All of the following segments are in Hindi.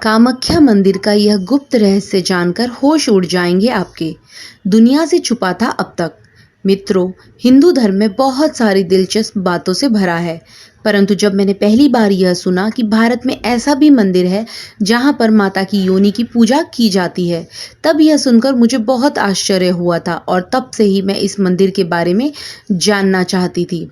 कामाख्या मंदिर का यह गुप्त रहस्य जानकर होश उड़ जाएंगे आपके। दुनिया से छुपा था अब तक। मित्रों, हिंदू धर्म में बहुत सारी दिलचस्प बातों से भरा है, परंतु जब मैंने पहली बार यह सुना कि भारत में ऐसा भी मंदिर है जहां पर माता की योनि की पूजा की जाती है, तब यह सुनकर मुझे बहुत आश्चर्य हुआ था और तब से ही मैं इस मंदिर के बारे में जानना चाहती थी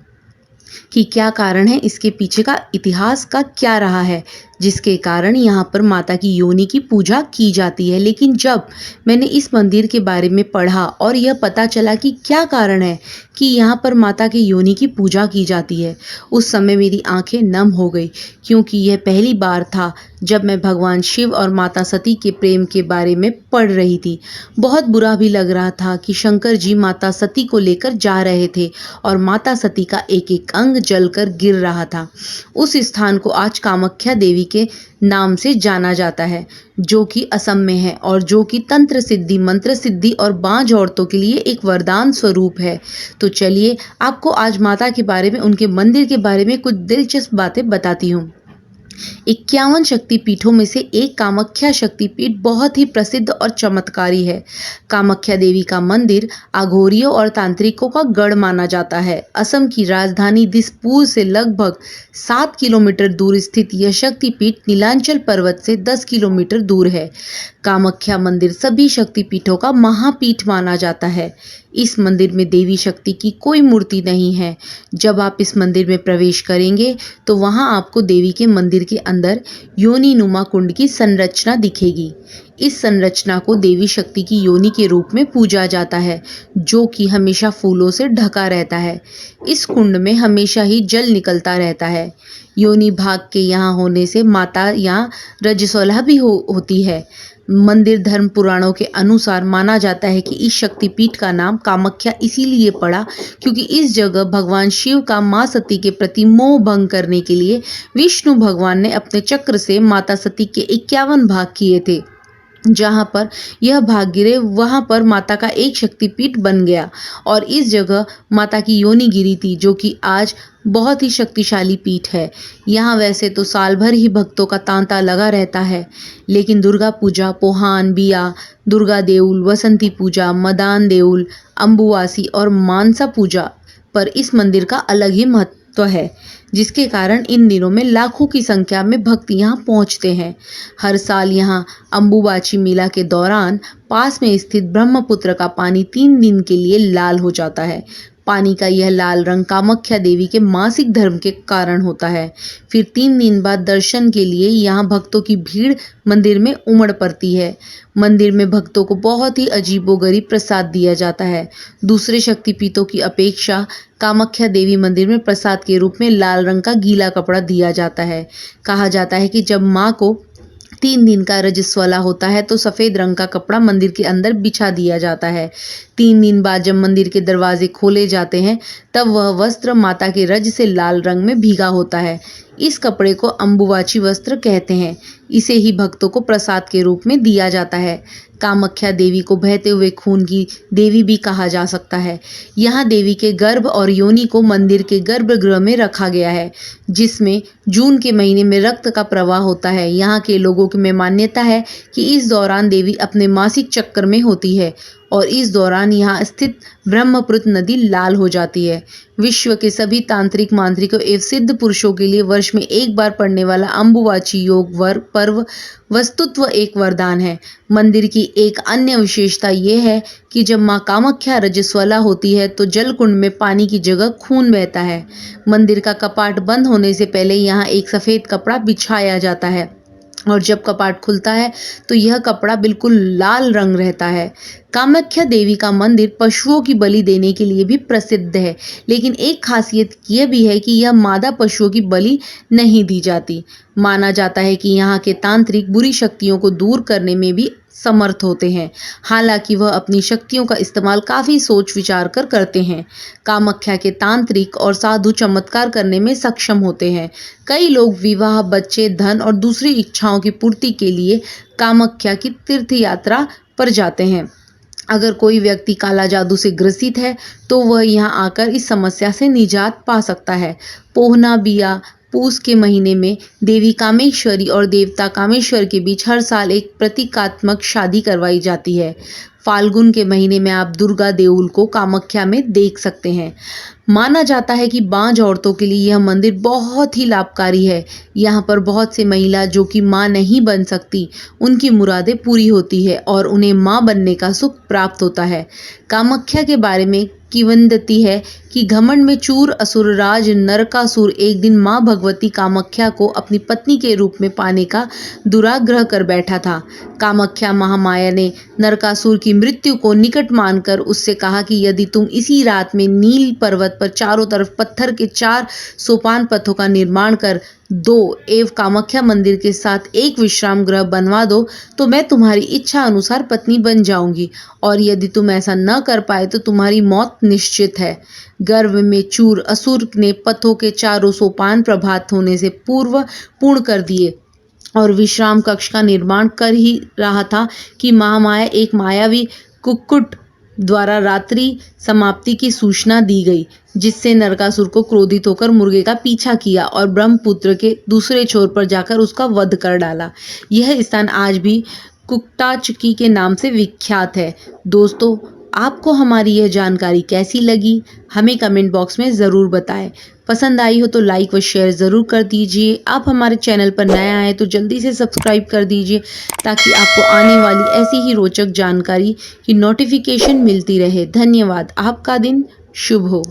कि क्या कारण है, इसके पीछे का इतिहास का क्या रहा है जिसके कारण यहाँ पर माता की योनि की पूजा की जाती है। लेकिन जब मैंने इस मंदिर के बारे में पढ़ा और यह पता चला कि क्या कारण है कि यहाँ पर माता की योनि की पूजा की जाती है, उस समय मेरी आंखें नम हो गई, क्योंकि यह पहली बार था जब मैं भगवान शिव और माता सती के प्रेम के बारे में पढ़ रही थी। बहुत बुरा भी लग रहा था कि शंकर जी माता सती को लेकर जा रहे थे और माता सती का एक एक अंग जलकर गिर रहा था। उस स्थान को आज कामाख्या देवी के नाम से जाना जाता है, जो कि असम में है और जो कि तंत्र सिद्धि, मंत्र सिद्धि और बांझ औरतों के लिए एक वरदान स्वरूप है। तो चलिए आपको आज माता के बारे में, उनके मंदिर के बारे में कुछ दिलचस्प बातें बताती हूँ। 51 शक्तिपीठों में से एक कामाख्या शक्तिपीठ बहुत ही प्रसिद्ध और चमत्कारी है। कामाख्या देवी का मंदिर अघोरियों और तांत्रिकों का गढ़ माना जाता है। असम की राजधानी दिसपुर से लगभग 7 किलोमीटर दूर स्थित यह शक्तिपीठ नीलांचल पर्वत से 10 किलोमीटर दूर है। कामाख्या मंदिर सभी शक्तिपीठों का महापीठ माना जाता है। इस मंदिर में देवी शक्ति की कोई मूर्ति नहीं है। जब आप इस मंदिर में प्रवेश करेंगे तो वहां आपको देवी के मंदिर के अंदर योनि नुमा कुंड की संरचना दिखेगी। इस संरचना को देवी शक्ति की योनि के रूप में पूजा जाता है, जो कि हमेशा फूलों से ढका रहता है। इस कुंड में हमेशा ही जल निकलता रहता है। योनि भाग के यहाँ होने से माता यहाँ रजस्वला भी होती है। मंदिर धर्म पुराणों के अनुसार माना जाता है कि इस शक्तिपीठ का नाम कामाख्या इसीलिए पड़ा क्योंकि इस जगह भगवान शिव का मां सती के प्रति मोह भंग करने के लिए विष्णु भगवान ने अपने चक्र से माता सती के 51 भाग किए थे। जहां पर यह भाग गिरे वहां पर माता का एक शक्तिपीठ बन गया और इस जगह माता की योनि गिरी थी, जो कि आज बहुत ही शक्तिशाली पीठ है। यहाँ वैसे तो साल भर ही भक्तों का तांता लगा रहता है, लेकिन दुर्गा पूजा, पोहान बिया, दुर्गा देउल, वसंती पूजा, मदान देउल, अम्बुवासी और मानसा पूजा पर इस मंदिर का अलग ही महत्व है, जिसके कारण इन दिनों में लाखों की संख्या में भक्त यहाँ पहुँचते हैं। हर साल यहाँ अम्बुबाची मेला के दौरान पास में स्थित ब्रह्मपुत्र का पानी 3 दिन के लिए लाल हो जाता है। पानी का यह लाल रंग कामाख्या देवी के मासिक धर्म के कारण होता है। फिर 3 दिन बाद दर्शन के लिए यहाँ भक्तों की भीड़ मंदिर में उमड़ पड़ती है। मंदिर में भक्तों को बहुत ही अजीबोगरीब प्रसाद दिया जाता है। दूसरे शक्तिपीठों की अपेक्षा कामाख्या देवी मंदिर में प्रसाद के रूप में लाल रंग का गीला कपड़ा दिया जाता है। कहा जाता है कि जब माँ को 3 दिन का रजस्वला होता है तो सफ़ेद रंग का कपड़ा मंदिर के अंदर बिछा दिया जाता है। 3 दिन बाद जब मंदिर के दरवाजे खोले जाते हैं तब वह वस्त्र माता के रज से लाल रंग में भीगा होता है। इस कपड़े को अम्बुवाची वस्त्र कहते हैं। इसे ही भक्तों को प्रसाद के रूप में दिया जाता है। कामाख्या देवी को बहते हुए खून की देवी भी कहा जा सकता है। यहाँ देवी के गर्भ और योनि को मंदिर के गर्भगृह में रखा गया है, जिसमें जून के महीने में रक्त का प्रवाह होता है। यहाँ के लोगों में मान्यता है कि इस दौरान देवी अपने मासिक चक्र में होती है और इस दौरान यहाँ स्थित ब्रह्मपुत्र नदी लाल हो जाती है। विश्व के सभी तांत्रिक, मांत्रिकों एवं सिद्ध पुरुषों के लिए वर्ष में एक बार पड़ने वाला अम्बुवाची योग पर्व वस्तुत्व एक वरदान है। मंदिर की एक अन्य विशेषता ये है कि जब माँ कामाख्या रजस्वला होती है तो जलकुंड में पानी की जगह खून बहता है। मंदिर का कपाट बंद होने से पहले यहाँ एक सफ़ेद कपड़ा बिछाया जाता है और जब कपाट खुलता है तो यह कपड़ा बिल्कुल लाल रंग रहता है। कामाख्या देवी का मंदिर पशुओं की बलि देने के लिए भी प्रसिद्ध है, लेकिन एक खासियत यह भी है कि यह मादा पशुओं की बलि नहीं दी जाती। माना जाता है कि यहाँ के तांत्रिक बुरी शक्तियों को दूर करने में भी समर्थ होते हैं। हालांकि वह अपनी शक्तियों का इस्तेमाल काफ़ी सोच विचार कर करते हैं। कामाख्या के तांत्रिक और साधु चमत्कार करने में सक्षम होते हैं। कई लोग विवाह, बच्चे, धन और दूसरी इच्छाओं की पूर्ति के लिए कामाख्या की तीर्थ यात्रा पर जाते हैं। अगर कोई व्यक्ति काला जादू से ग्रसित है तो वह यहाँ आकर इस समस्या से निजात पा सकता है। पोहना बिया पूस के महीने में देवी कामेश्वरी और देवता कामेश्वर के बीच हर साल एक प्रतीकात्मक शादी करवाई जाती है। फाल्गुन के महीने में आप दुर्गा देउल को कामाख्या में देख सकते हैं। माना जाता है कि बांझ औरतों के लिए यह मंदिर बहुत ही लाभकारी है। यहाँ पर बहुत से महिला जो कि माँ नहीं बन सकती, उनकी मुरादें पूरी होती है और उन्हें माँ बनने का सुख प्राप्त होता है। कामाख्या के बारे में किंवदंती है कि घमंड में चूर असुरराज नरकासुर एक दिन मां भगवती कामाख्या को अपनी पत्नी के रूप में पाने का दुराग्रह कर बैठा था। कामाख्या महामाया ने नरकासुर की मृत्यु को निकट मानकर उससे कहा कि यदि तुम इसी रात में नील पर्वत पर चारों तरफ पत्थर के 4 सोपान पथों का निर्माण कर 2 एवं कामाख्या मंदिर के साथ एक विश्राम गृह बनवा दो तो मैं तुम्हारी इच्छा अनुसार पत्नी बन जाऊंगी, और यदि तुम ऐसा न कर पाए तो तुम्हारी मौत निश्चित है। गर्भ में चूर असुर ने पथों के 4 सोपान प्रभात होने से पूर्व पूर्ण कर दिए और विश्राम कक्ष का निर्माण कर ही रहा था कि महामाया एक मायावी कुक्कुट द्वारा रात्रि समाप्ति की सूचना दी गई, जिससे नरकासुर को क्रोधित होकर मुर्गे का पीछा किया और ब्रह्मपुत्र के दूसरे छोर पर जाकर उसका वध कर डाला। यह स्थान आज भी कुक्टाचकी के नाम से विख्यात है। दोस्तों, आपको हमारी यह जानकारी कैसी लगी, हमें कमेंट बॉक्स में ज़रूर बताएं। पसंद आई हो तो लाइक व शेयर ज़रूर कर दीजिए। आप हमारे चैनल पर नए आए तो जल्दी से सब्सक्राइब कर दीजिए ताकि आपको आने वाली ऐसी ही रोचक जानकारी की नोटिफिकेशन मिलती रहे। धन्यवाद। आपका दिन शुभ हो।